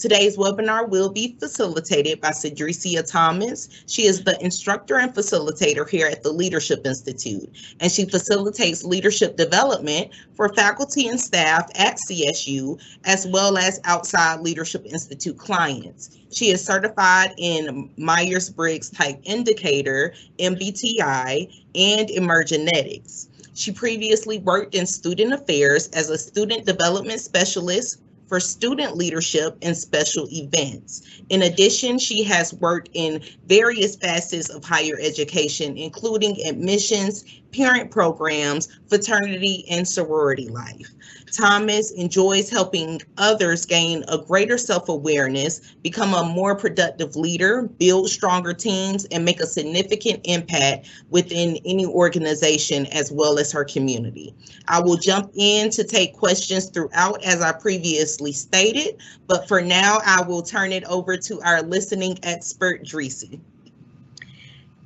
Today's webinar will be facilitated by Cedricia Thomas. She is the instructor and facilitator here at the Leadership Institute, and she facilitates leadership development for faculty and staff at CSU, as well as outside Leadership Institute clients. She is certified in Myers-Briggs Type Indicator, MBTI, and Emergenetics. She previously worked in student affairs as a student development specialist for student leadership and special events. In addition, she has worked in various facets of higher education, including admissions, parent programs, fraternity, and sorority life. Thomas enjoys helping others gain a greater self-awareness, become a more productive leader, build stronger teams, and make a significant impact within any organization as well as her community. I will jump in to take questions throughout as I previously stated, but for now, I will turn it over to our listening expert, Dreesy.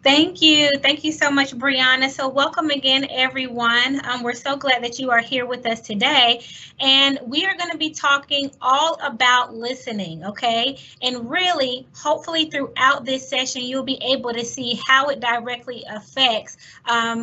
Thank you. Thank you so much, Brianna. So welcome again, everyone. We're so glad that you are here with us today. And we are going to be talking all about listening, okay? And really, hopefully throughout this session, you'll be able to see how it directly affects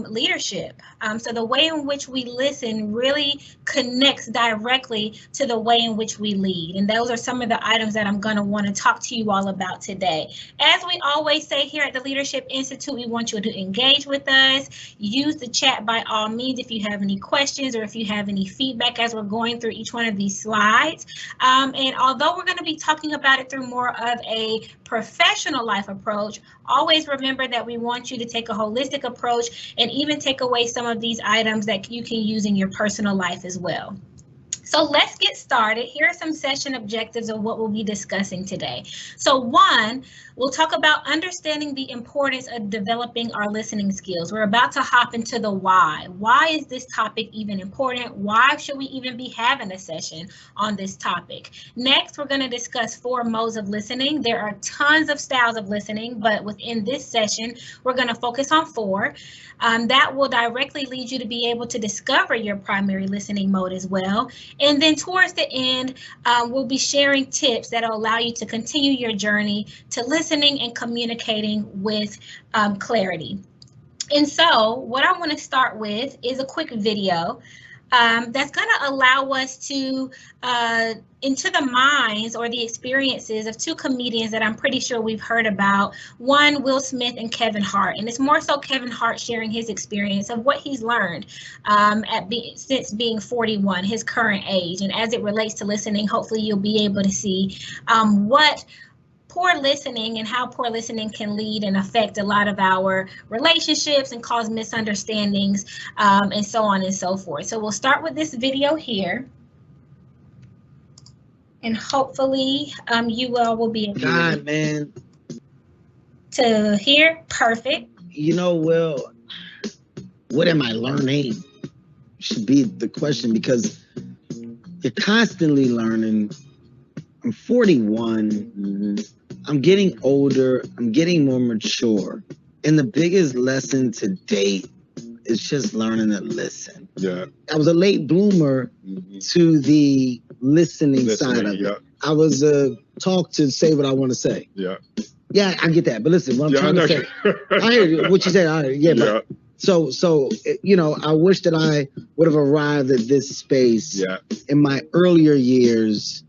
leadership. So the way in which we listen really connects directly to the way in which we lead. And those are some of the items that I'm going to want to talk to you all about today. As we always say here at the Leadership Institute, we want you to engage with us. Use the chat by all means if you have any questions or if you have any feedback as we're going through each one of these slides. And although we're going to be talking about it through more of a professional life approach, always remember that we want you to take a holistic approach and even take away some of these items that you can use in your personal life as well. So let's get started. Here are some session objectives of what we'll be discussing today. So one, we'll talk about understanding the importance of developing our listening skills. We're about to hop into the why. Why is this topic even important? Why should we even be having a session on this topic? Next, we're going to discuss 4 modes of listening. There are tons of styles of listening, but within this session, we're going to focus on 4. That will directly lead you to be able to discover your primary listening mode as well. And then towards the end, we'll be sharing tips that will allow you to continue your journey to listening and communicating with clarity. And so what I want to start with is a quick video that's going to allow us to into the minds or the experiences of 2 comedians that I'm pretty sure we've heard about. One, Will Smith and Kevin Hart, and it's more so Kevin Hart sharing his experience of what he's learned since being 41, his current age, and as it relates to listening, hopefully you'll be able to see what poor listening and how poor listening can lead and affect a lot of our relationships and cause misunderstandings and so on and so forth. So we'll start with this video here. And hopefully you all will be able to hear. Perfect. You know, Will, what am I learning should be the question, because you're constantly learning. I'm 41. I'm getting older. I'm getting more mature. And the biggest lesson to date is just learning to listen. Yeah. I was a late bloomer to the listening side of it. I was taught to say what I want to say. Yeah. Yeah, I get that. But listen, what I'm trying to say, I hear what you said. I heard, but so you know, I wish that I would have arrived at this space in my earlier years.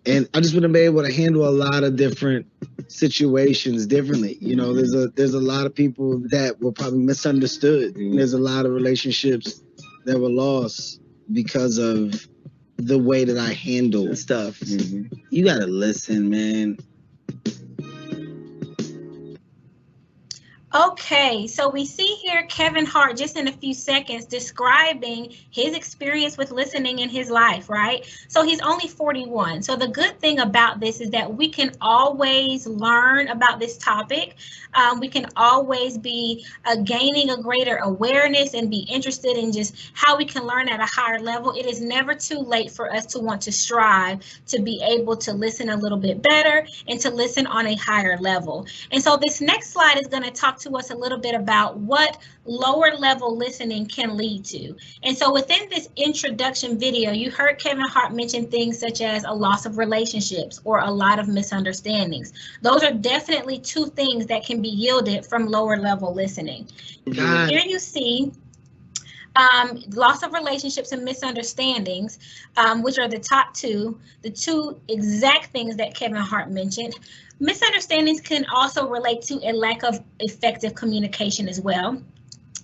And I just wouldn't be able to handle a lot of different situations differently. You know, there's a lot of people that were probably misunderstood. There's a lot of relationships that were lost because of the way that I handle stuff. You gotta listen, man. Okay, so we see here Kevin Hart just in a few seconds describing his experience with listening in his life, right? So he's only 41. So the good thing about this is that we can always learn about this topic. We can always be gaining a greater awareness and be interested in just how we can learn at a higher level. It is never too late for us to want to strive to be able to listen a little bit better and to listen on a higher level. And so this next slide is going to talk talk to us a little bit about what lower level listening can lead to. And so within this introduction video, you heard Kevin Hart mention things such as a loss of relationships or a lot of misunderstandings. Those are definitely two things that can be yielded from lower level listening. Here you see loss of relationships and misunderstandings, which are the top two, the two exact things that Kevin Hart mentioned. Misunderstandings can also relate to a lack of effective communication as well.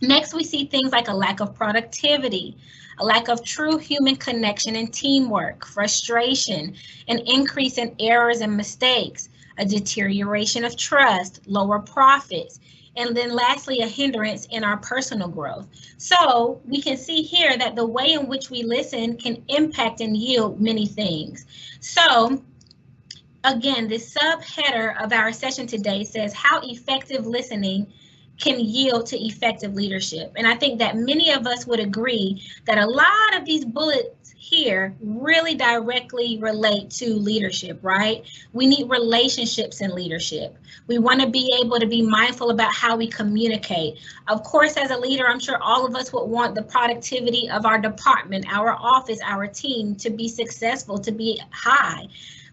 Next, we see things like a lack of productivity, a lack of true human connection and teamwork, frustration, an increase in errors and mistakes, a deterioration of trust, lower profits, and then lastly, a hindrance in our personal growth. So we can see here that the way in which we listen can impact and yield many things. So again, the subheader of our session today says how effective listening can yield to effective leadership. And I think that many of us would agree that a lot of these bullets here really directly relate to leadership, right? We need relationships in leadership. We want to be able to be mindful about how we communicate. Of course, as a leader, I'm sure all of us would want the productivity of our department, our office, our team to be successful, to be high.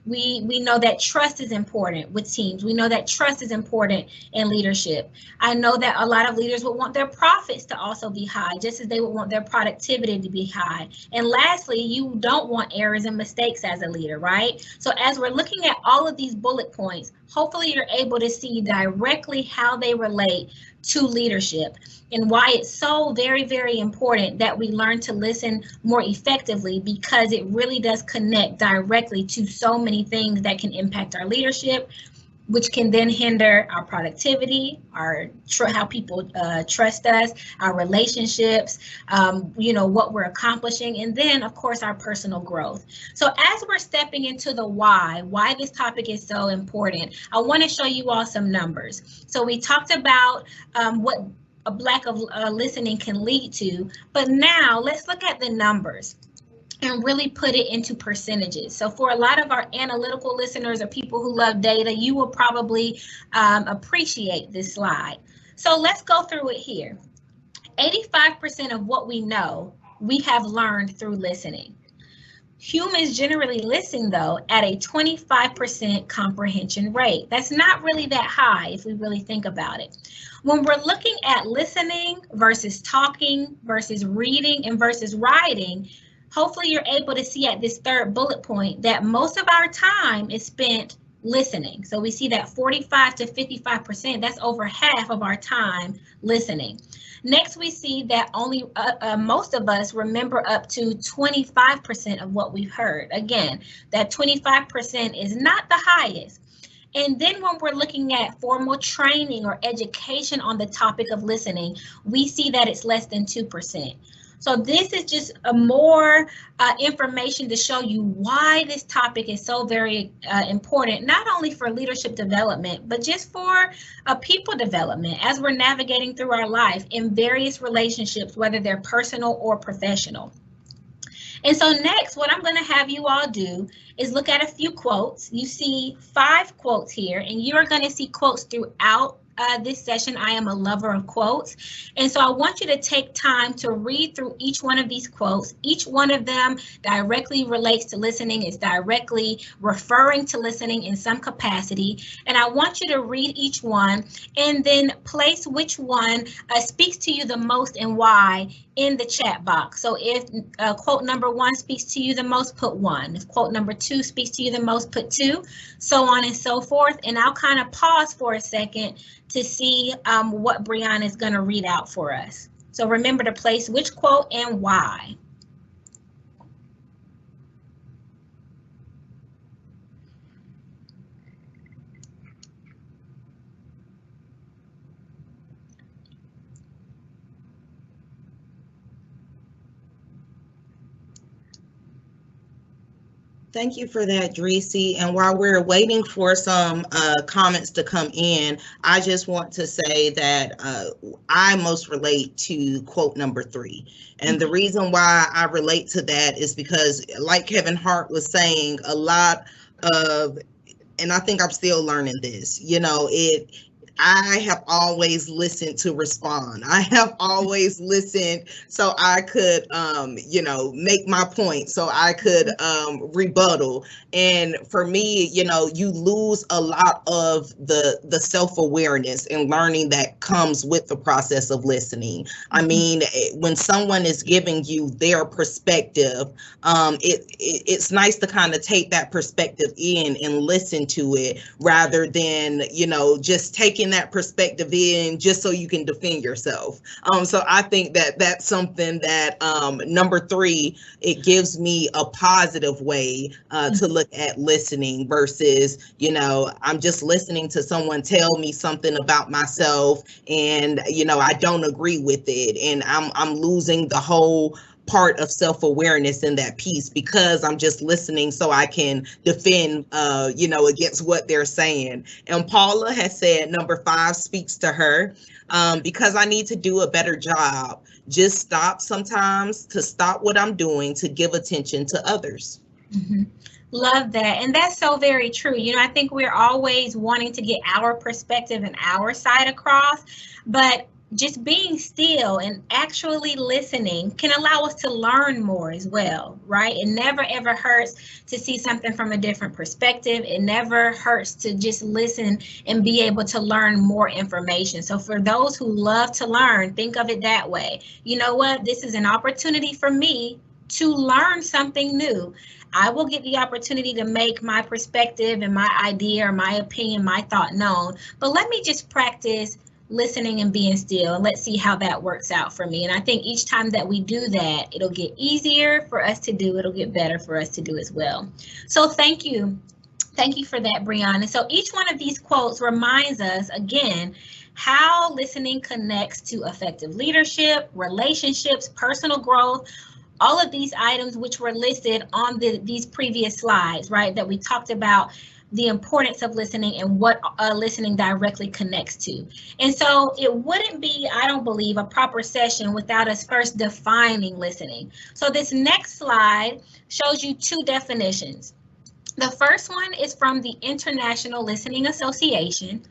We know that trust is important with teams. We know that trust is important in leadership. I know that a lot of leaders would want their profits to also be high, just as they would want their productivity to be high. And lastly, you don't want errors and mistakes as a leader, right? So as we're looking at all of these bullet points, hopefully you're able to see directly how they relate to leadership and why it's so very, very important that we learn to listen more effectively, because it really does connect directly to so many things that can impact our leadership, which can then hinder our productivity, how people trust us, our relationships, what we're accomplishing, and then of course our personal growth. So as we're stepping into the why this topic is so important, I want to show you all some numbers. So we talked about what a lack of listening can lead to, but now let's look at the numbers and really put it into percentages. So for a lot of our analytical listeners or people who love data, you will probably appreciate this slide. So let's go through it here. 85% of what we know, we have learned through listening. Humans generally listen, though, at a 25% comprehension rate. That's not really that high if we really think about it. When we're looking at listening versus talking versus reading and versus writing, hopefully you're able to see at this third bullet point that most of our time is spent listening. So we see that 45 to 55%, that's over half of our time listening. Next, we see that only most of us remember up to 25% of what we've heard. Again, that 25% is not the highest. And then when we're looking at formal training or education on the topic of listening, we see that it's less than 2%. So this is just a more information to show you why this topic is so very important, not only for leadership development, but just for people development as we're navigating through our life in various relationships, whether they're personal or professional. And so next, what I'm going to have you all do is look at a few quotes. You see 5 quotes here, and you're going to see quotes throughout this session. I am a lover of quotes. And so I want you to take time to read through each one of these quotes. Each one of them directly relates to listening, is directly referring to listening in some capacity. And I want you to read each one and then place which one speaks to you the most and why in the chat box. So if quote number 1 speaks to you the most, put 1. If quote number 2 speaks to you the most, put 2, so on and so forth. And I'll kind of pause for a second to see what Brianna is going to read out for us. So remember to place which quote and why. Thank you for that, Dreesy. And while we're waiting for some comments to come in, I just want to say that I most relate to quote number 3. And the reason why I relate to that is because, like Kevin Hart was saying, a lot of, and I think I'm still learning this, I have always listened to respond. I have always listened so I could, make my point, so I could rebuttal. And for me, you lose a lot of the self-awareness and learning that comes with the process of listening. I mean, when someone is giving you their perspective, it's nice to kind of take that perspective in and listen to it rather than, just taking that perspective in just so you can defend yourself. So I think that that's something that number 3, it gives me a positive way to look at listening versus, I'm just listening to someone tell me something about myself and, I don't agree with it. And I'm losing the whole part of self-awareness in that piece because I'm just listening so I can defend, against what they're saying. And Paula has said number 5 speaks to her because I need to do a better job. Just stop sometimes to stop what I'm doing to give attention to others. Mm-hmm. Love that. And that's so very true. I think we're always wanting to get our perspective and our side across, but just being still and actually listening can allow us to learn more as well, right? It never ever hurts to see something from a different perspective. It never hurts to just listen and be able to learn more information. So for those who love to learn, think of it that way. You know what? This is an opportunity for me to learn something new. I will get the opportunity to make my perspective and my idea or my opinion, my thought known, but let me just practice listening and being still, and let's see how that works out for me. And I think each time that we do that, it'll get easier for us to do, it'll get better for us to do as well. So thank you. Thank you for that, Brianna. So each one of these quotes reminds us, again, how listening connects to effective leadership, relationships, personal growth, all of these items which were listed on these previous slides, right, that we talked about the importance of listening and what listening directly connects to. And so it wouldn't be, I don't believe, a proper session without us first defining listening. So this next slide shows you 2 definitions. The first one is from the International Listening Association.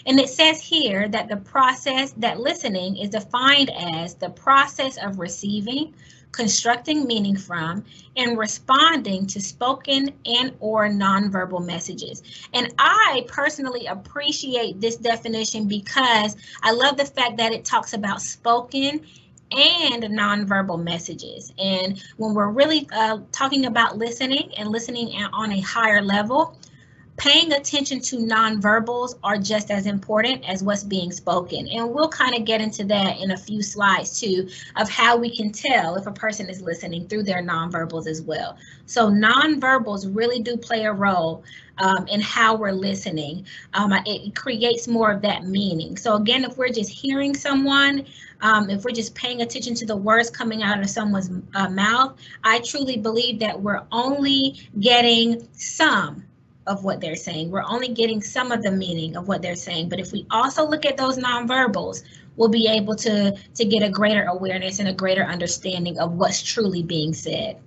And it says here that listening is defined as the process of receiving, constructing meaning from, and responding to spoken and or nonverbal messages. And I personally appreciate this definition because I love the fact that it talks about spoken and nonverbal messages. And when we're really talking about listening and listening on a higher level, paying attention to nonverbals are just as important as what's being spoken. And we'll kind of get into that in a few slides too, of how we can tell if a person is listening through their nonverbals as well. So nonverbals really do play a role in how we're listening. It creates more of that meaning. So again, if we're just hearing someone, if we're just paying attention to the words coming out of someone's mouth, I truly believe that we're only getting some of what they're saying. We're only getting some of the meaning of what they're saying. But if we also look at those nonverbals, we'll be able to get a greater awareness and a greater understanding of what's truly being said.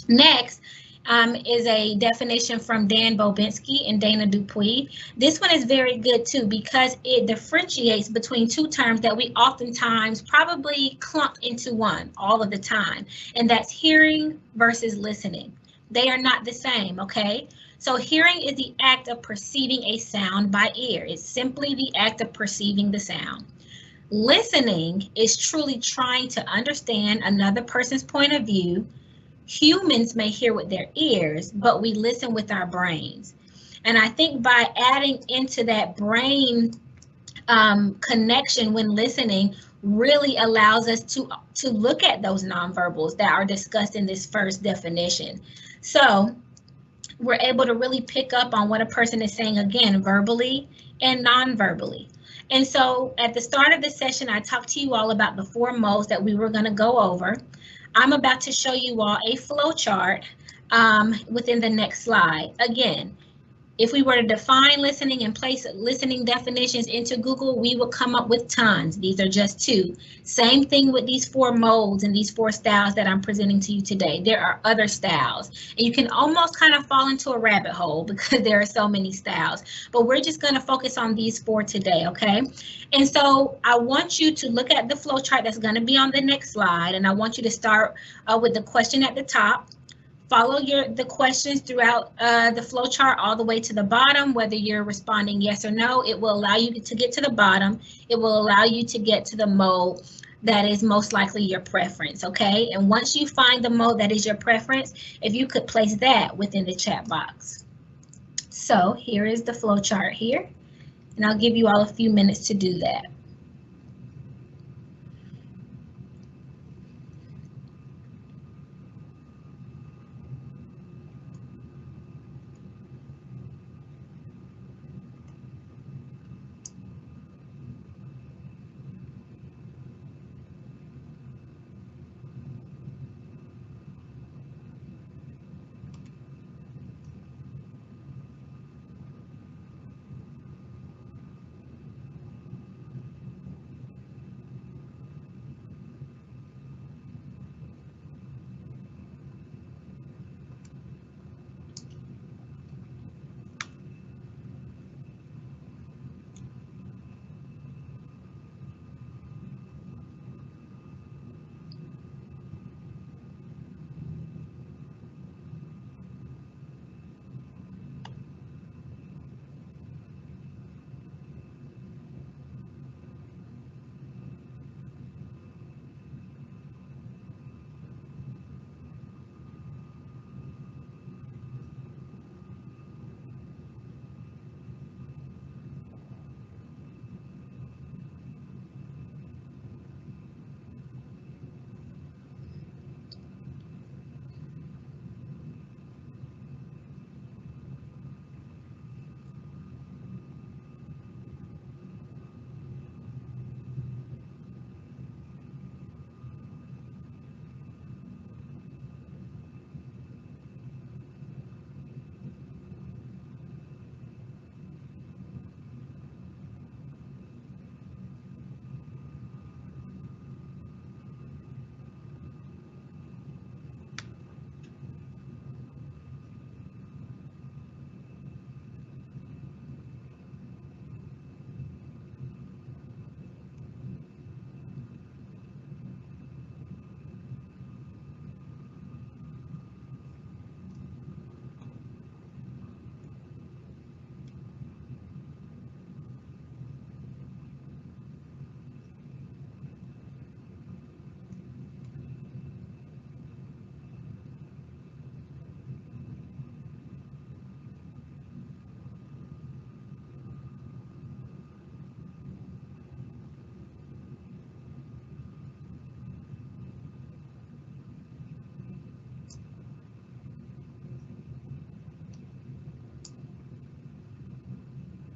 Next is a definition from Dan Bobinski and Dana Dupuy. This one is very good too because it differentiates between 2 terms that we oftentimes probably clump into one all of the time, and that's hearing versus listening. They are not the same, okay? So hearing is the act of perceiving a sound by ear. It's simply the act of perceiving the sound. Listening is truly trying to understand another person's point of view. Humans may hear with their ears, but we listen with our brains. And I think by adding into that brain connection when listening really allows us to look at those nonverbals that are discussed in this first definition. So we're able to really pick up on what a person is saying, again, verbally and non-verbally. And so at the start of this session, I talked to you all about the 4 modes that we were going to go over. I'm about to show you all a flow chart within the next slide. Again, If we were to define listening and place listening definitions into Google, we would come up with tons. These are just two. Same thing with these 4 modes and these 4 styles that I'm presenting to you today. There are other styles, and you can almost kind of fall into a rabbit hole because there are so many styles, but we're just going to focus on these 4 today, okay? And so I want you to look at the flow chart that's going to be on the next slide, and I want you to start with the question at the top. Follow the questions throughout the flow chart all the way to the bottom, whether you're responding yes or no. It will allow you to get to the bottom. It will allow you to get to the mode that is most likely your preference, okay? And once you find the mode that is your preference, if you could place that within the chat box. So here is the flow chart here, and I'll give you all a few minutes to do that.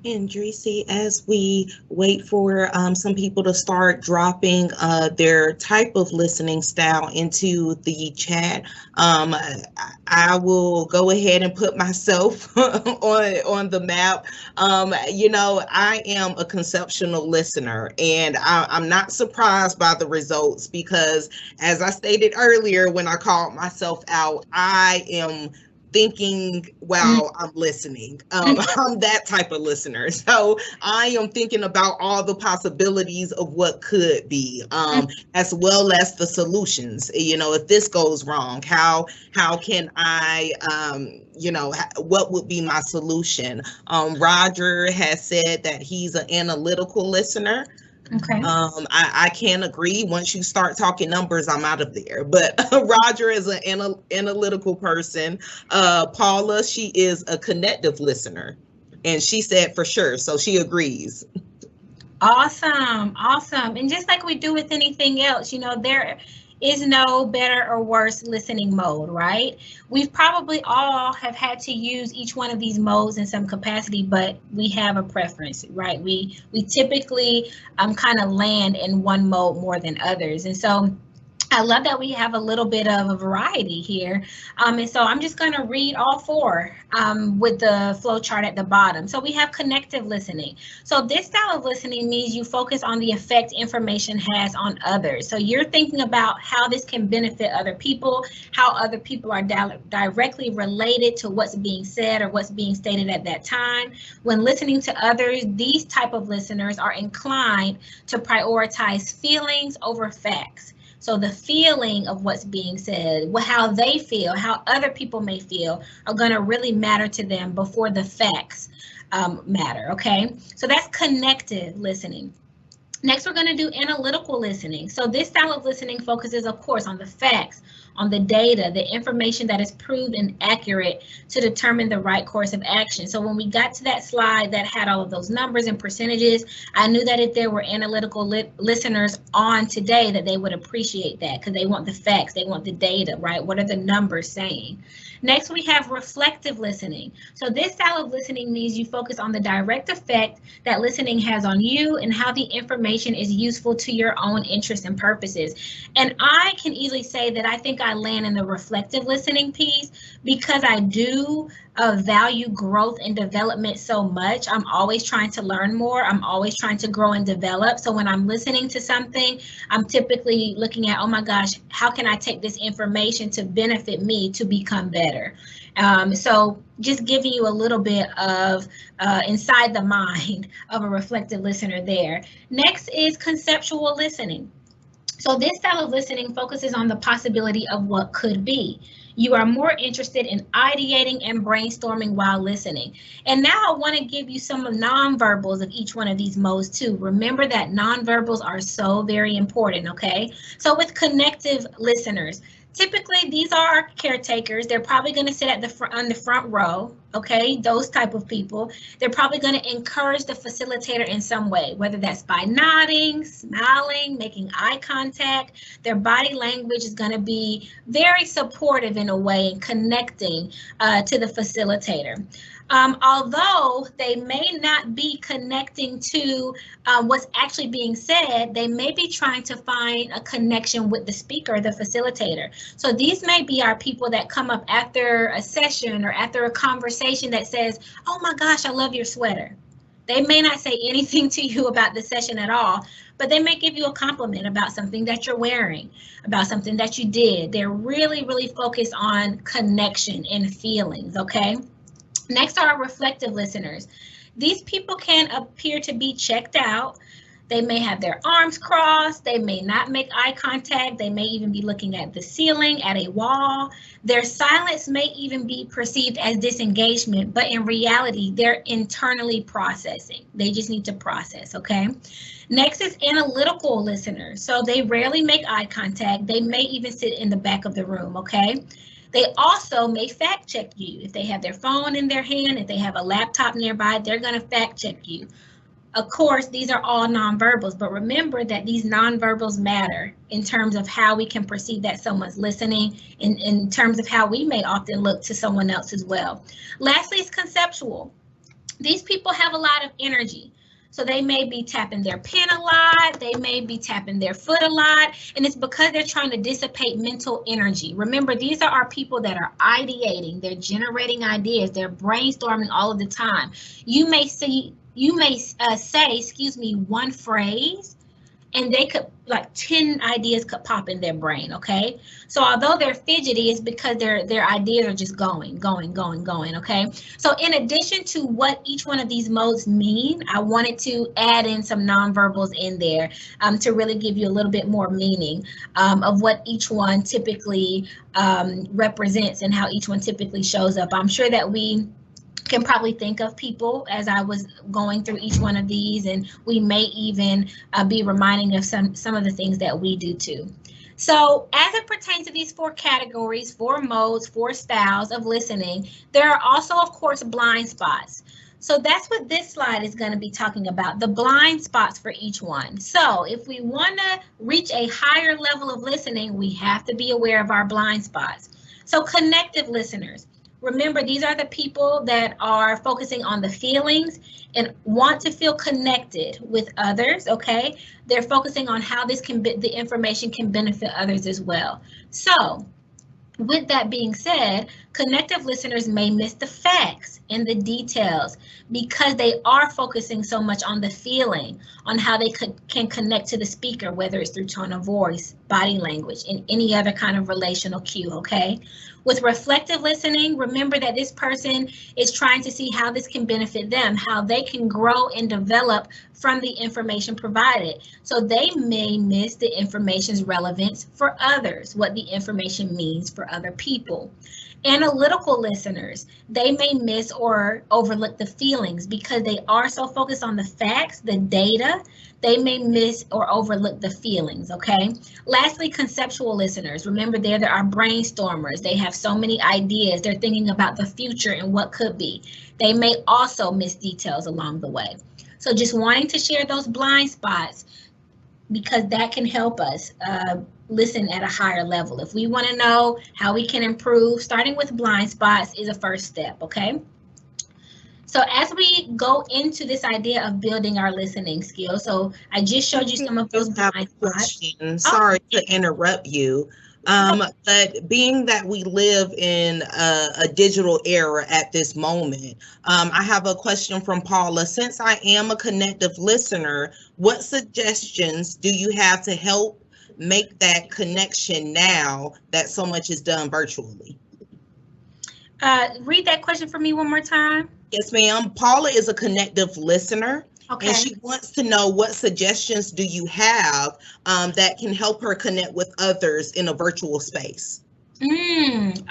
And Dreesy, as we wait for some people to start dropping their type of listening style into the chat, I will go ahead and put myself on the map. You know, I am a conceptual listener, and I'm not surprised by the results because, as I stated earlier when I called myself out, I am thinking while I'm listening. I'm that type of listener. So I am thinking about all the possibilities of what could be, as well as the solutions. You know, if this goes wrong, how can I, you know, what would be my solution? Roger has said that he's an analytical listener. Okay. I can't agree. Once you start talking numbers, I'm out of there. But Roger is an analytical person. Paula, she is a connective listener, and she said for sure. So she agrees. Awesome. Awesome. And just like we do with anything else, you know, there is no better or worse listening mode, right? We've probably all have had to use each one of these modes in some capacity, but we have a preference, right? We typically kind of land in one mode more than others. And so I love that we have a little bit of a variety here. And so I'm just going to read all four with the flow chart at the bottom. So we have connective listening. So this style of listening means you focus on the effect information has on others. So you're thinking about how this can benefit other people, how other people are directly related to what's being said or what's being stated at that time. When listening to others, these type of listeners are inclined to prioritize feelings over facts. So the feeling of what's being said, how they feel, how other people may feel are going to really matter to them before the facts matter, okay? So that's connective listening. Next, we're going to do analytical listening. So this style of listening focuses, of course, on the facts, on the data, the information that is proved and accurate to determine the right course of action. So when we got to that slide that had all of those numbers and percentages, I knew that if there were analytical listeners on today, that they would appreciate that because they want the facts, they want the data, right? What are the numbers saying? Next, we have reflective listening. So this style of listening means you focus on the direct effect that listening has on you and how the information is useful to your own interests and purposes. And I can easily say that I think I land in the reflective listening piece because I do value growth and development so much. I'm always trying to learn more. I'm always trying to grow and develop. So when I'm listening to something, I'm typically looking at, oh my gosh, how can I take this information to benefit me to become better? So just giving you a little bit of inside the mind of a reflective listener there. Next is conceptual listening. So this style of listening focuses on the possibility of what could be. You are more interested in ideating and brainstorming while listening. And now I want to give you some of nonverbals of each one of these modes too. Remember that nonverbals are so very important, okay? So with connective listeners, typically these are our caretakers. They're probably going to sit at on the front row, okay? Those type of people. They're probably going to encourage the facilitator in some way, whether that's by nodding, smiling, making eye contact. Their body language is going to be very supportive in a way and connecting to the facilitator. Although they may not be connecting to what's actually being said, they may be trying to find a connection with the speaker, the facilitator. So these may be our people that come up after a session or after a conversation that says, oh my gosh, I love your sweater. They may not say anything to you about the session at all, but they may give you a compliment about something that you're wearing, about something that you did. They're really, really focused on connection and feelings, okay? Next are reflective listeners. These people can appear to be checked out. They may have their arms crossed. They may not make eye contact. They may even be looking at the ceiling, at a wall. Their silence may even be perceived as disengagement, but in reality, they're internally processing. They just need to process, okay? Next is analytical listeners. So they rarely make eye contact. They may even sit in the back of the room, okay? They also may fact check you. If they have their phone in their hand, if they have a laptop nearby, they're going to fact check you. Of course, these are all nonverbals, but remember that these nonverbals matter in terms of how we can perceive that someone's listening, in terms of how we may often look to someone else as well. Lastly is conceptual. These people have a lot of energy. So they may be tapping their pen a lot, they may be tapping their foot a lot, and it's because they're trying to dissipate mental energy. Remember, these are our people that are ideating, they're generating ideas, they're brainstorming all of the time. You may say, excuse me, one phrase, and they could, like 10 ideas could pop in their brain, okay? So although they're fidgety, it's because their ideas are just going, okay? So in addition to what each one of these modes mean, I wanted to add in some nonverbals in there to really give you a little bit more meaning of what each one typically represents and how each one typically shows up. I'm sure that we can probably think of people as I was going through each one of these, and we may even be reminding of some of the things that we do too. So as it pertains to these 4 categories, 4 modes, 4 styles of listening, there are also, of course, blind spots. So that's what this slide is going to be talking about, the blind spots for each one. So if we want to reach a higher level of listening, we have to be aware of our blind spots. So connective listeners. Remember, these are the people that are focusing on the feelings and want to feel connected with others, okay? They're focusing on how this can be, the information can benefit others as well. So, with that being said, connective listeners may miss the facts and the details because they are focusing so much on the feeling, on how they can connect to the speaker, whether it's through tone of voice, body language, and any other kind of relational cue, okay? With reflective listening, remember that this person is trying to see how this can benefit them, how they can grow and develop from the information provided. So they may miss the information's relevance for others, what the information means for other people. Analytical listeners, they may miss or overlook the feelings because they are so focused on the facts, the data, they may miss or overlook the feelings, okay? Lastly, conceptual listeners, remember they're our brainstormers. They have so many ideas. They're thinking about the future and what could be. They may also miss details along the way. So just wanting to share those blind spots because that can help us listen at a higher level. If we want to know how we can improve, starting with blind spots is a first step, okay? So as we go into this idea of building our listening skills, so I just showed you some of those blind spots. Sorry to interrupt you. But being that we live in a digital era at this moment, I have a question from Paula. Since I am a connective listener, what suggestions do you have to help make that connection now that so much is done virtually? Read that question for me one more time. Yes, ma'am. Paula is a connective listener. Okay. And she wants to know what suggestions do you have that can help her connect with others in a virtual space?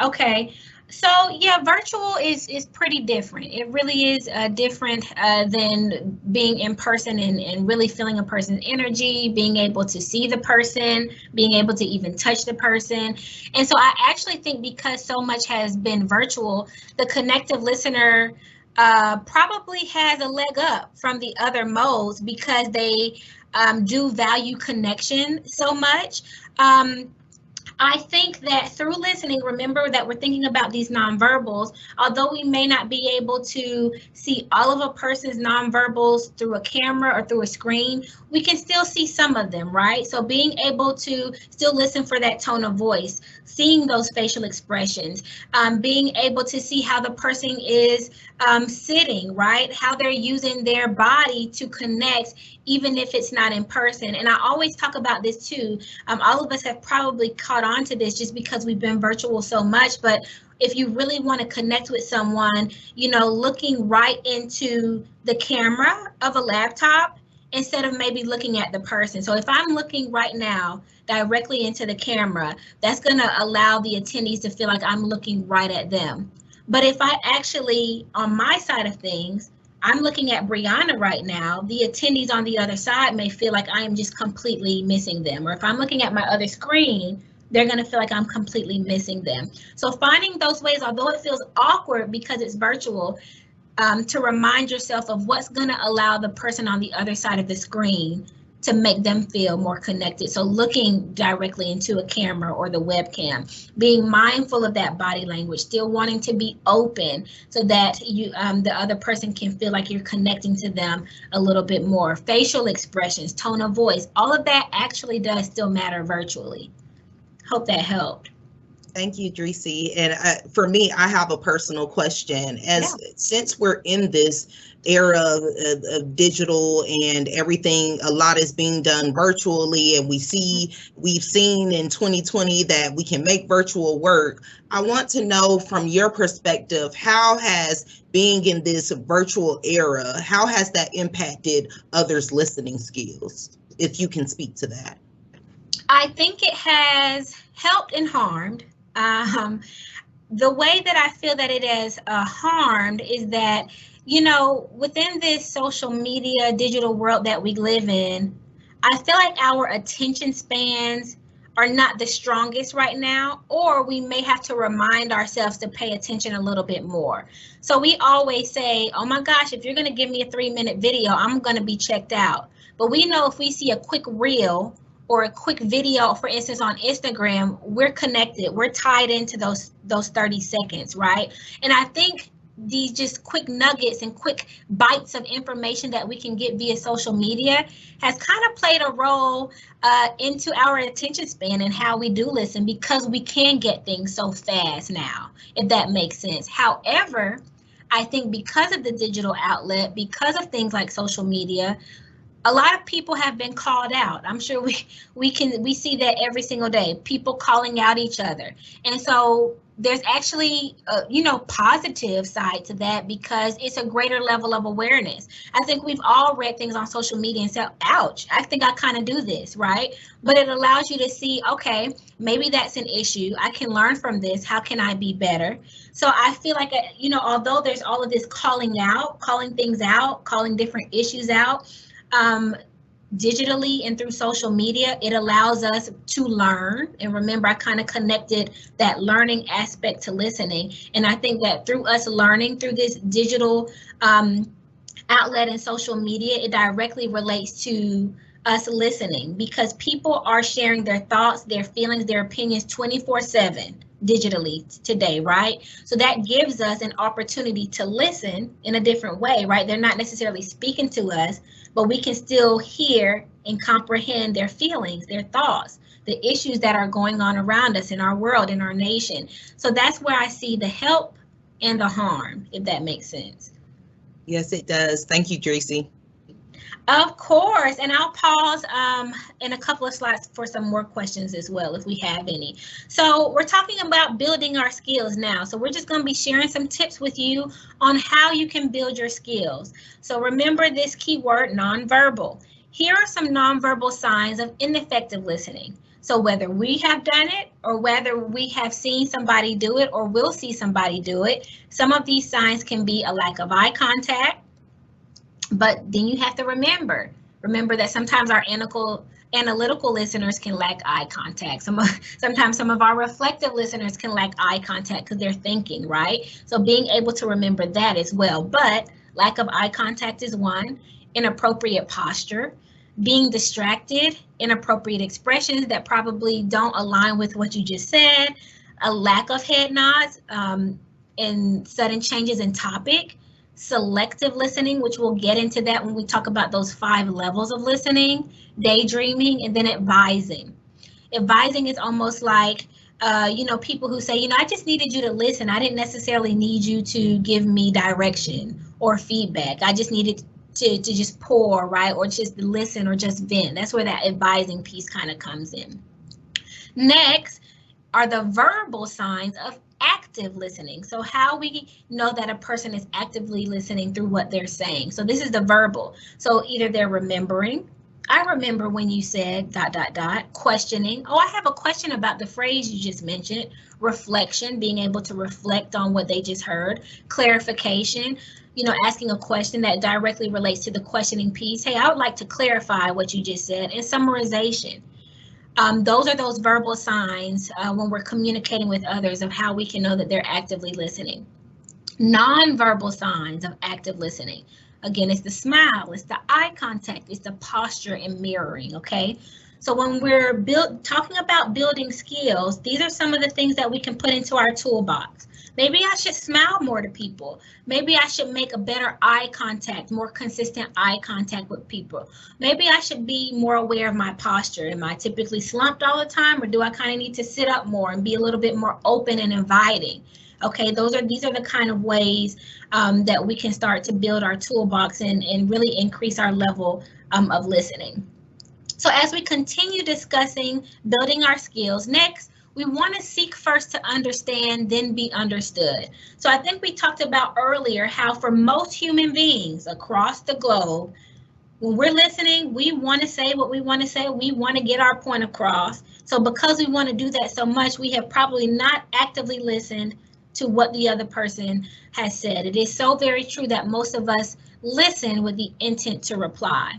Okay. So yeah, virtual is pretty different. It really is different than being in person and really feeling a person's energy, being able to see the person, being able to even touch the person. And so I actually think because so much has been virtual, the connective listener probably has a leg up from the other modes because they do value connection so much. I think that through listening, remember that we're thinking about these nonverbals. Although we may not be able to see all of a person's nonverbals through a camera or through a screen, we can still see some of them, right? So being able to still listen for that tone of voice, seeing those facial expressions, being able to see how the person is sitting, right? How they're using their body to connect, even if it's not in person. And I always talk about this too. All of us have probably caught on to this just because we've been virtual so much, but if you really want to connect with someone, you know, looking right into the camera of a laptop instead of maybe looking at the person. So if I'm looking right now directly into the camera, that's going to allow the attendees to feel like I'm looking right at them. But if I actually, on my side of things, I'm looking at Brianna right now, the attendees on the other side may feel like I am just completely missing them. Or if I'm looking at my other screen, they're going to feel like I'm completely missing them. So finding those ways, although it feels awkward because it's virtual, to remind yourself of what's going to allow the person on the other side of the screen to make them feel more connected. So looking directly into a camera or the webcam, being mindful of that body language, still wanting to be open so that you, the other person can feel like you're connecting to them a little bit more. Facial expressions, tone of voice, all of that actually does still matter virtually. Hope that helped. Thank you, Dreesy. And for me, I have a personal question. Since we're in this era of digital and everything, a lot is being done virtually, and we've seen in 2020 that we can make virtual work. I want to know from your perspective, how has being in this virtual era, how has that impacted others' listening skills? If you can speak to that. I think it has helped and harmed. The way that I feel that it has harmed is that, you know, within this social media, digital world that we live in, I feel like our attention spans are not the strongest right now, or we may have to remind ourselves to pay attention a little bit more. So we always say, oh my gosh, if you're going to give me a 3-minute video, I'm going to be checked out. But we know if we see a quick reel or a quick video, for instance, on Instagram, we're connected, we're tied into those 30 seconds, right? And I think these just quick nuggets and quick bites of information that we can get via social media has kind of played a role into our attention span and how we do listen, because we can get things so fast now, if that makes sense. However, I think because of the digital outlet, because of things like social media, a lot of people have been called out. I'm sure we see that every single day, people calling out each other. And so there's actually a positive side to that, because it's a greater level of awareness. I think we've all read things on social media and said, ouch, I think I kind of do this, right? But it allows you to see, okay, maybe that's an issue. I can learn from this. How can I be better? So I feel like, although there's all of this calling things out, calling different issues out, digitally and through social media, it allows us to learn. And remember, I kind of connected that learning aspect to listening. And I think that through us learning through this digital outlet and social media, it directly relates to us listening, because people are sharing their thoughts, their feelings, their opinions 24/7 digitally today, right? So that gives us an opportunity to listen in a different way, right? They're not necessarily speaking to us, but we can still hear and comprehend their feelings, their thoughts, the issues that are going on around us in our world, in our nation. So that's where I see the help and the harm, if that makes sense. Yes, it does. Thank you, Tracy. Of course, and I'll pause in a couple of slides for some more questions as well, if we have any. So we're talking about building our skills now. So we're just going to be sharing some tips with you on how you can build your skills. So remember this keyword, nonverbal. Here are some nonverbal signs of ineffective listening. So whether we have done it or whether we have seen somebody do it or will see somebody do it, some of these signs can be a lack of eye contact. But then you have to remember that sometimes our analytical listeners can lack eye contact. Sometimes some of our reflective listeners can lack eye contact because they're thinking, right? So being able to remember that as well. But lack of eye contact is one. Inappropriate posture, being distracted, inappropriate expressions that probably don't align with what you just said, a lack of head nods, and sudden changes in topic. Selective listening, which we'll get into that when we talk about those 5 levels of listening, daydreaming, and then advising. Advising is almost like, people who say, I just needed you to listen. I didn't necessarily need you to give me direction or feedback. I just needed to just pour, right? Or just listen or just vent. That's where that advising piece kind of comes in. Next are the verbal signs of active listening. So how we know that a person is actively listening through what they're saying. So this is the verbal. So either they're remembering, I remember when you said ... questioning. Oh, I have a question about the phrase you just mentioned. Reflection, being able to reflect on what they just heard. Clarification, asking a question that directly relates to the questioning piece. Hey, I would like to clarify what you just said. And summarization. Those are those verbal signs when we're communicating with others of how we can know that they're actively listening. Non-verbal signs of active listening. Again, it's the smile, it's the eye contact, it's the posture and mirroring, okay? So when we're talking about building skills, these are some of the things that we can put into our toolbox. Maybe I should smile more to people. Maybe I should make a better eye contact, more consistent eye contact with people. Maybe I should be more aware of my posture. Am I typically slumped all the time, or do I kind of need to sit up more and be a little bit more open and inviting? Okay, these are the kind of ways that we can start to build our toolbox and really increase our level of listening. So as we continue discussing building our skills, next, we want to seek first to understand, then be understood. So I think we talked about earlier how for most human beings across the globe, when we're listening, we want to say what we want to say. We want to get our point across. So because we want to do that so much, we have probably not actively listened to what the other person has said. It is so very true that most of us listen with the intent to reply.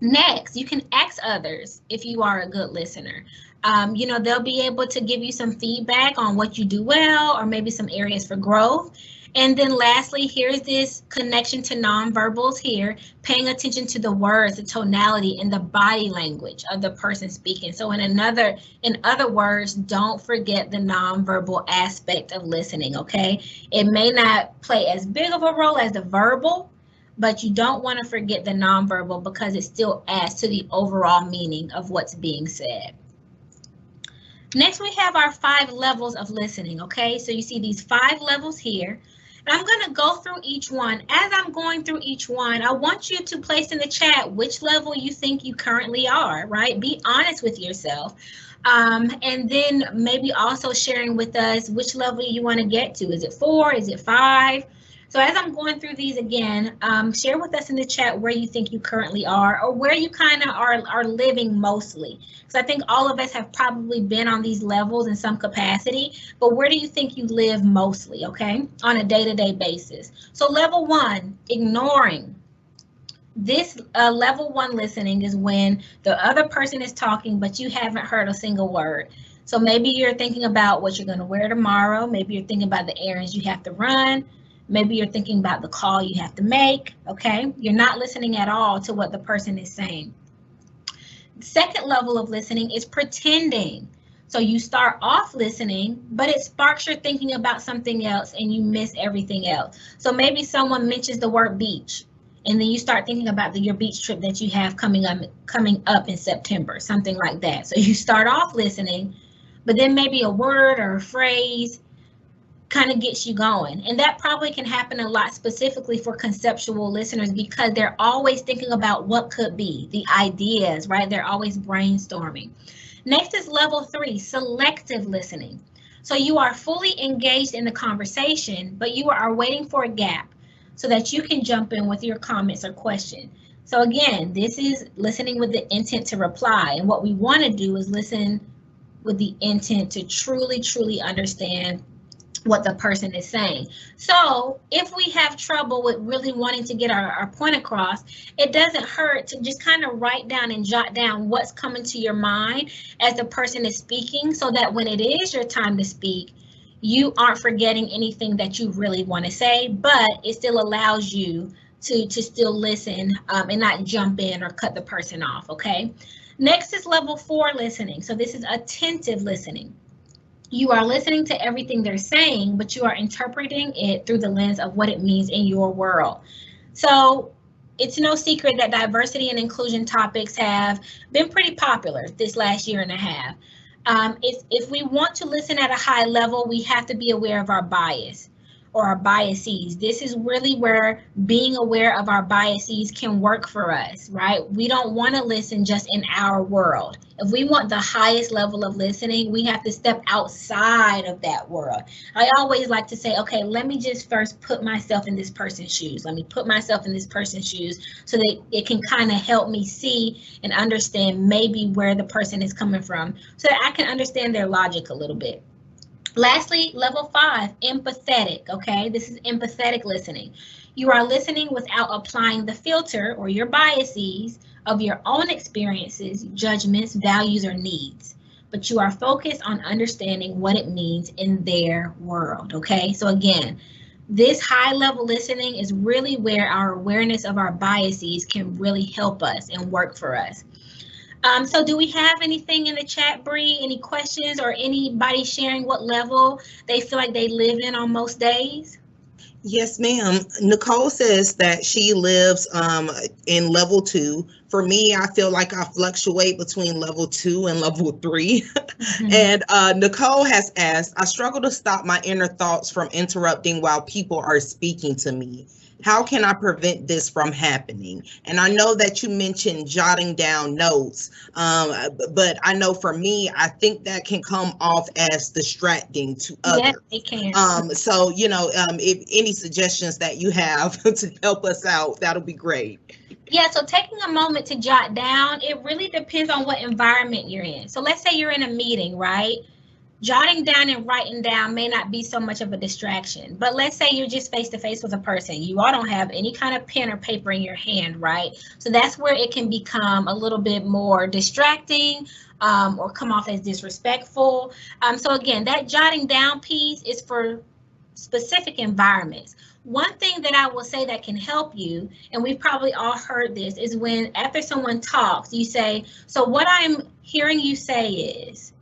Next, you can ask others if you are a good listener. They'll be able to give you some feedback on what you do well, or maybe some areas for growth. And then lastly, here's this connection to nonverbals here, paying attention to the words, the tonality, and the body language of the person speaking. So in other words, don't forget the nonverbal aspect of listening, okay? It may not play as big of a role as the verbal, but you don't want to forget the nonverbal because it still adds to the overall meaning of what's being said. Next, we have our 5 levels of listening, okay? So you see these 5 levels here. And I'm going to go through each one. As I'm going through each one, I want you to place in the chat which level you think you currently are, right? Be honest with yourself. And then maybe also sharing with us which level you want to get to. Is it 4? Is it 5? So as I'm going through these again, share with us in the chat where you think you currently are or where you kind of are living mostly. So I think all of us have probably been on these levels in some capacity, but where do you think you live mostly, okay, on a day-to-day basis? So level 1, ignoring. This level 1 listening is when the other person is talking, but you haven't heard a single word. So maybe you're thinking about what you're going to wear tomorrow. Maybe you're thinking about the errands you have to run. Maybe you're thinking about the call you have to make, okay? You're not listening at all to what the person is saying. The second level of listening is pretending. So you start off listening, but it sparks your thinking about something else and you miss everything else. So maybe someone mentions the word beach, and then you start thinking about your beach trip that you have coming up in September, something like that. So you start off listening, but then maybe a word or a phrase kind of gets you going. And that probably can happen a lot specifically for conceptual listeners because they're always thinking about what could be, the ideas, right? They're always brainstorming. Next is level 3, selective listening. So you are fully engaged in the conversation, but you are waiting for a gap so that you can jump in with your comments or question. So again, this is listening with the intent to reply. And what we want to do is listen with the intent to truly, truly understand what the person is saying. So if we have trouble with really wanting to get our point across, it doesn't hurt to just kind of write down and jot down what's coming to your mind as the person is speaking so that when it is your time to speak, you aren't forgetting anything that you really want to say, but it still allows you to still listen and not jump in or cut the person off, okay? Next is level 4 listening. So this is attentive listening. You are listening to everything they're saying, but you are interpreting it through the lens of what it means in your world. So it's no secret that diversity and inclusion topics have been pretty popular this last year and a half. If we want to listen at a high level, we have to be aware of our bias or our biases. This is really where being aware of our biases can work for us, right? We don't want to listen just in our world. If we want the highest level of listening, we have to step outside of that world. I always like to say, okay, let me just first put myself in this person's shoes. Let me put myself in this person's shoes so that it can kind of help me see and understand maybe where the person is coming from so that I can understand their logic a little bit. Lastly, level 5, empathetic, okay? This is empathetic listening. You are listening without applying the filter or your biases of your own experiences, judgments, values, or needs, but you are focused on understanding what it means in their world, okay? So again, this high level listening is really where our awareness of our biases can really help us and work for us. So do we have anything in the chat, Bree? Any questions or anybody sharing what level they feel like they live in on most days? Yes, ma'am. Nicole says that she lives in level 2. For me, I feel like I fluctuate between level 2 and level 3. Mm-hmm. And Nicole has asked, I struggle to stop my inner thoughts from interrupting while people are speaking to me. How can I prevent this from happening? And I know that you mentioned jotting down notes, but I know for me, I think that can come off as distracting to others. Yes, it can. So, you know, if any suggestions that you have to help us out, that'll be great. Yeah, so taking a moment to jot down, it really depends on what environment you're in. So let's say you're in a meeting, right? Jotting down and writing down may not be so much of a distraction, but let's say you're just face to face with a person. You all don't have any kind of pen or paper in your hand, right? So that's where it can become a little bit more distracting or come off as disrespectful. So again, that jotting down piece is for specific environments. One thing that I will say that can help you, and we've probably all heard this, is when after someone talks, you say, so what I'm hearing you say is ...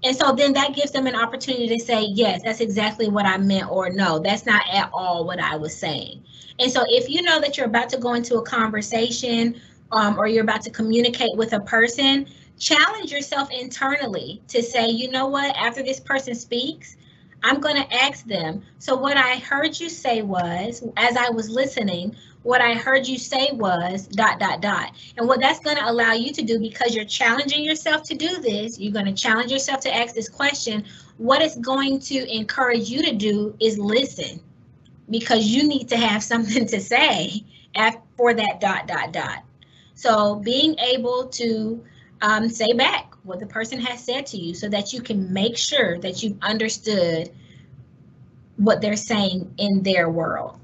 And so then that gives them an opportunity to say, yes, that's exactly what I meant, or no, that's not at all what I was saying. And so if you know that you're about to go into a conversation or you're about to communicate with a person, challenge yourself internally to say, you know what, after this person speaks, I'm going to ask them, so what I heard you say was, as I was listening, what I heard you say was ... And what that's going to allow you to do, because you're challenging yourself to do this, you're going to challenge yourself to ask this question. What it's going to encourage you to do is listen, because you need to have something to say for that ... So being able to say back what the person has said to you so that you can make sure that you've understood what they're saying in their world.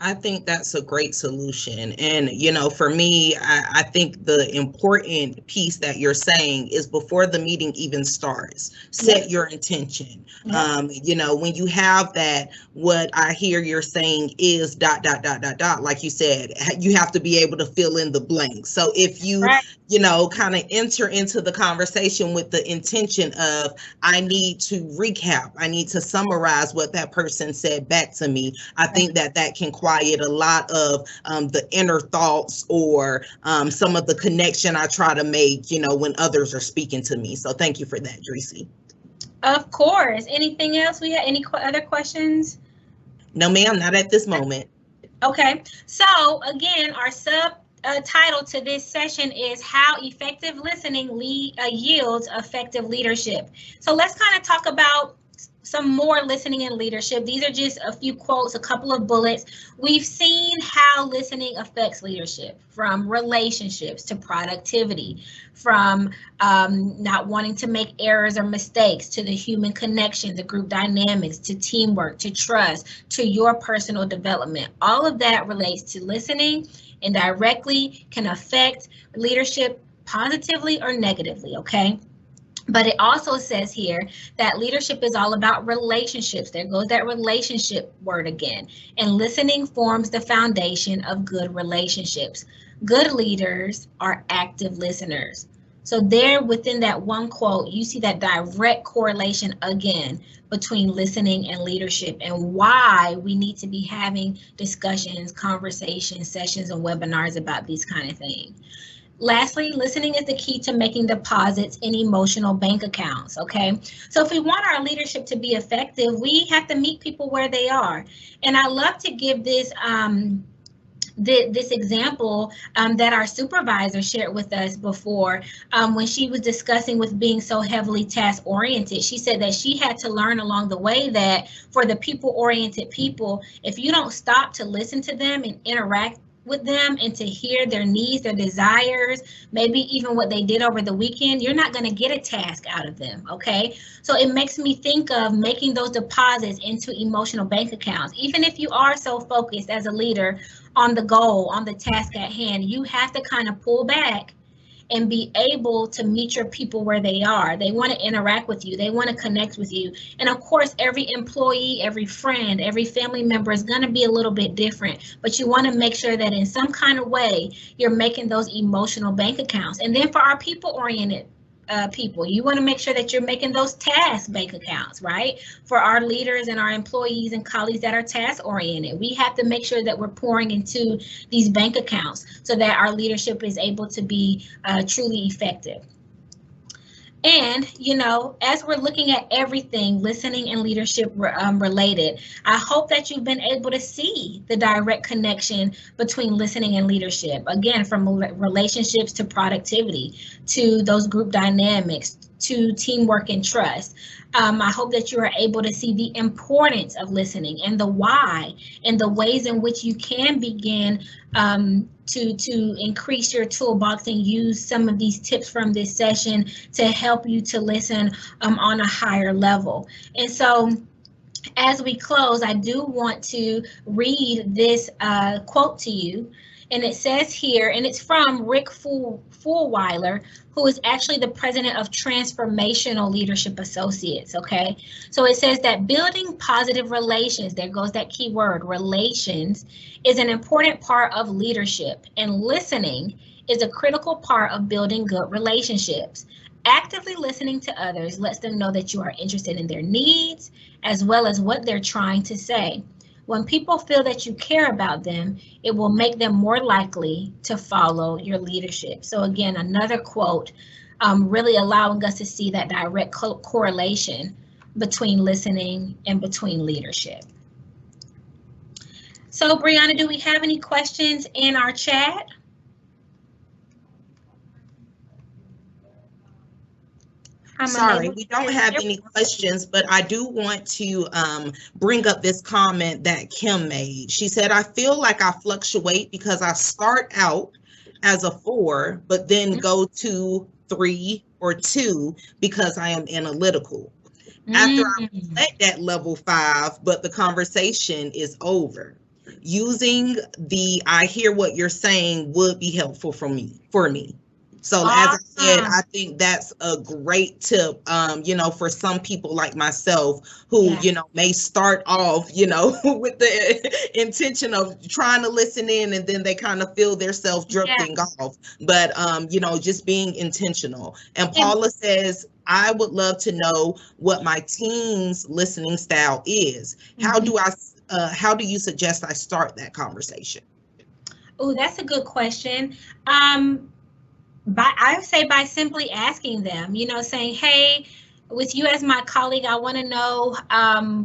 I think that's a great solution. And, you know, for me, I think the important piece that you're saying is before the meeting even starts, set your intention. You know, when you have that, what I hear you're saying is ... like you said, you have to be able to fill in the blanks. So if you, you know, kind of enter into the conversation with the intention of, I need to recap, I need to summarize what that person said back to me, I think that that can quiet a lot of the inner thoughts or some of the connection I try to make, you know, when others are speaking to me. So thank you for that, Dreesy. Of course. Anything else? We have any other questions? No, ma'am, not at this moment. Okay. So again, our title to this session is How Effective Listening Yields Effective Leadership. So let's kind of talk about some more listening and leadership. These are just a few quotes, a couple of bullets. We've seen how listening affects leadership, from relationships to productivity, from not wanting to make errors or mistakes, to the human connection, the group dynamics, to teamwork, to trust, to your personal development. All of that relates to listening and directly can affect leadership positively or negatively, okay? But it also says here that leadership is all about relationships. There goes that relationship word again. And listening forms the foundation of good relationships. Good leaders are active listeners. So there within that one quote, you see that direct correlation again between listening and leadership, and why we need to be having discussions, conversations, sessions, and webinars about these kind of things. Lastly, listening is the key to making deposits in emotional bank accounts, okay? So if we want our leadership to be effective, we have to meet people where they are. And I love to give this this example that our supervisor shared with us before when she was discussing with being so heavily task-oriented. She said that she had to learn along the way that for the people-oriented people, if you don't stop to listen to them and interact with them and to hear their needs, their desires, maybe even what they did over the weekend, you're not going to get a task out of them, okay? So it makes me think of making those deposits into emotional bank accounts. Even if you are so focused as a leader on the goal, on the task at hand, you have to kind of pull back and be able to meet your people where they are. They want to interact with you. They want to connect with you. And of course, every employee, every friend, every family member is going to be a little bit different, but you want to make sure that in some kind of way, you're making those emotional bank accounts. And then for our people-oriented people, you want to make sure that you're making those task bank accounts, right? For our leaders and our employees and colleagues that are task oriented, we have to make sure that we're pouring into these bank accounts so that our leadership is able to be truly effective. And, you know, as we're looking at everything listening and leadership related, I hope that you've been able to see the direct connection between listening and leadership. Again, from relationships to productivity, to those group dynamics, to teamwork and trust. I hope that you are able to see the importance of listening and the why and the ways in which you can begin to increase your toolbox and use some of these tips from this session to help you to listen on a higher level. And so As we close, I do want to read this quote to you. And it says here, and it's from Rick Fulweiler, who is actually the president of Transformational Leadership Associates, okay? So it says that building positive relations, there goes that key word, relations, is an important part of leadership, and listening is a critical part of building good relationships. Actively listening to others lets them know that you are interested in their needs as well as what they're trying to say. When people feel that you care about them, it will make them more likely to follow your leadership. So again, another quote, really allowing us to see that direct correlation between listening and between leadership. So Brianna, do we have any questions in our chat? Sorry, we don't have any questions, but I do want to bring up this comment that Kim made. She said, I feel like I fluctuate because I start out as a 4, but then go to 3 or 2 because I am analytical. After I reflect at level 5, but the conversation is over. Using the I hear what you're saying would be helpful for me. So as I said, I think that's a great tip, you know, for some people like myself who, you know, may start off, you know, with the intention of trying to listen in and then they kind of feel themselves drifting off. But, you know, just being intentional. And Paula says, I would love to know what my team's listening style is. How do you suggest I start that conversation? Oh, that's a good question. I would say by simply asking them, you know, saying, hey, with you as my colleague, I want to know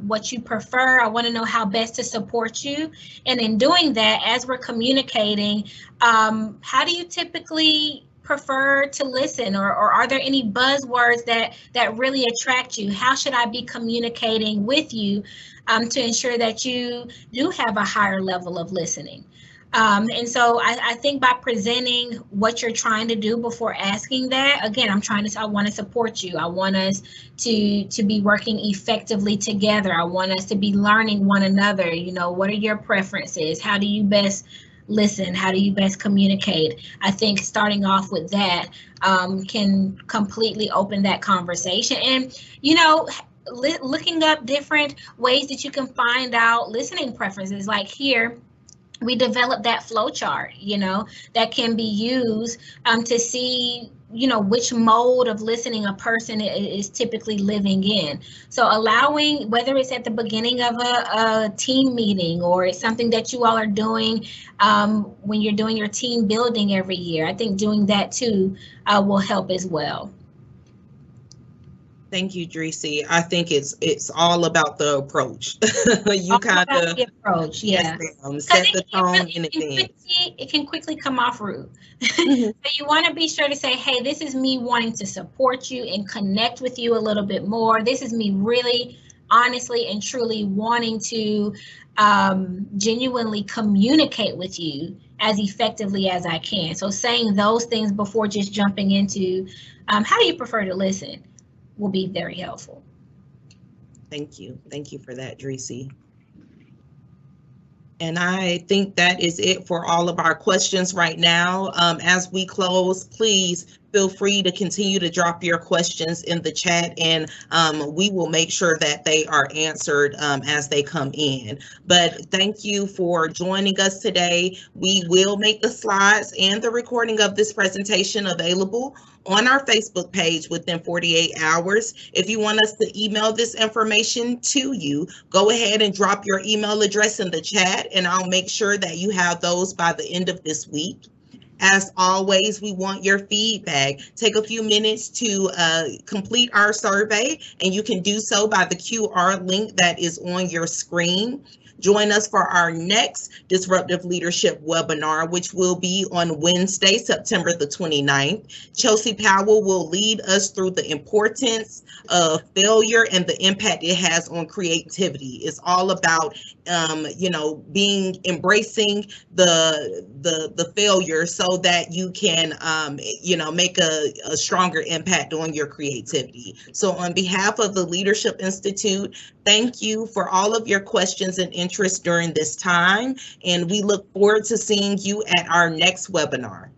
what you prefer. I want to know how best to support you. And in doing that, as we're communicating, how do you typically prefer to listen, or are there any buzzwords that really attract you? How should I be communicating with you to ensure that you do have a higher level of listening? And so I think by presenting what you're trying to do before asking that, again, I want to support you. I want us to be working effectively together. I want us to be learning one another. You know, what are your preferences? How do you best listen? How do you best communicate? I think starting off with that can completely open that conversation. And, you know, looking up different ways that you can find out listening preferences, like here, we developed that flow chart, you know, that can be used to see, you know, which mode of listening a person is typically living in. So allowing, whether it's at the beginning of a team meeting or it's something that you all are doing when you're doing your team building every year, I think doing that too will help as well. Thank you, Dreesy. I think it's all about the approach. You kind of the approach, set the tone in advance. It can quickly come off rude. So you want to be sure to say, hey, this is me wanting to support you and connect with you a little bit more. This is me really, honestly, and truly wanting to genuinely communicate with you as effectively as I can. So saying those things before just jumping into how do you prefer to listen will be very helpful. Thank you. Thank you for that, Dreesy. And I think that is it for all of our questions right now. As we close, please feel free to continue to drop your questions in the chat, and we will make sure that they are answered as they come in. But thank you for joining us today. We will make the slides and the recording of this presentation available on our Facebook page within 48 hours. If you want us to email this information to you, go ahead and drop your email address in the chat, and I'll make sure that you have those by the end of this week. As always, we want your feedback. Take a few minutes to complete our survey, and you can do so by the QR link that is on your screen. Join us for our next Disruptive Leadership webinar, which will be on Wednesday, September the 29th. Chelsea Powell will lead us through the importance of failure and the impact it has on creativity. It's all about embracing the failure so that you can, make a stronger impact on your creativity. So on behalf of the Leadership Institute, thank you for all of your questions and interest during this time, and we look forward to seeing you at our next webinar.